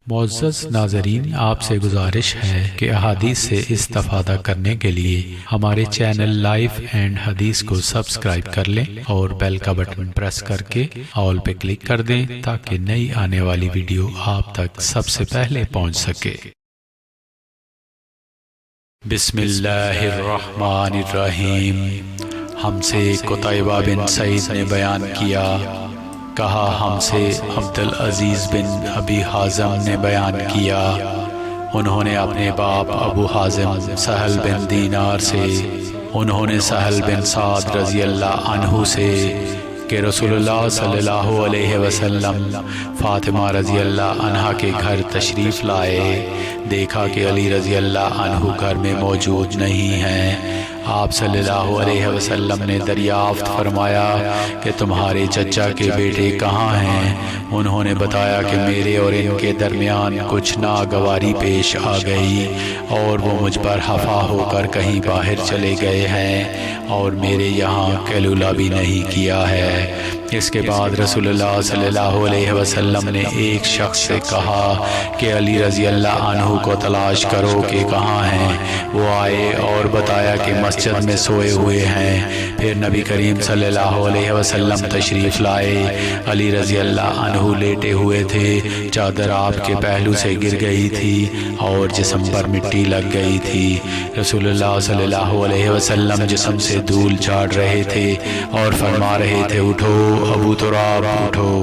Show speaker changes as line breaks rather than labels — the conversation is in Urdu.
معزز ناظرین، آپ سے گزارش ہے کہ احادیث سے استفادہ کرنے کے لیے ہمارے چینل لائف اینڈ حدیث کو سبسکرائب کر لیں اور بیل کا بٹن پریس کر کے آل پہ کلک کر دیں تاکہ نئی آنے والی ویڈیو آپ تک سب سے پہلے پہنچ سکے۔ بسم اللہ الرحمن الرحیم۔ ہم سے قتیبہ بن سعید نے بیان کیا، کہا ہم سے عبدالعزیز بن ابی حازم نے بیان کیا، انہوں نے اپنے باپ ابو حازم سہل بن دینار سے، انہوں نے سہل بن سعد رضی اللہ عنہ سے کہ رسول اللہ صلی اللہ علیہ وسلم فاطمہ رضی اللہ عنہ کے گھر تشریف لائے، دیکھا کہ علی رضی اللہ عنہ گھر میں موجود نہیں ہیں۔ آپ صلی اللہ علیہ وسلم نے دریافت فرمایا کہ تمہارے چچا کے بیٹے کہاں ہیں؟ انہوں نے بتایا کہ میرے اور ان کے درمیان کچھ ناگواری پیش آ گئی اور وہ مجھ پر خفا ہو کر کہیں باہر چلے گئے ہیں اور میرے یہاں قیلولہ بھی نہیں کیا ہے۔ اس کے بعد رسول اللہ صلی اللہ علیہ وسلم نے ایک شخص سے کہا کہ علی رضی اللہ عنہ کو تلاش کرو کہ کہاں ہیں۔ وہ آئے اور بتایا کہ مسجد میں سوئے ہوئے ہیں۔ پھر نبی کریم صلی اللہ علیہ وسلم تشریف لائے۔ علی رضی اللہ عنہ لیٹے ہوئے تھے، چادر آپ کے پہلو سے گر گئی تھی اور جسم پر مٹی لگ گئی تھی۔ رسول اللہ صلی اللہ علیہ وسلم جسم سے دھول جھاڑ رہے تھے اور فرما رہے تھے، اٹھو ابو تراب اٹھو۔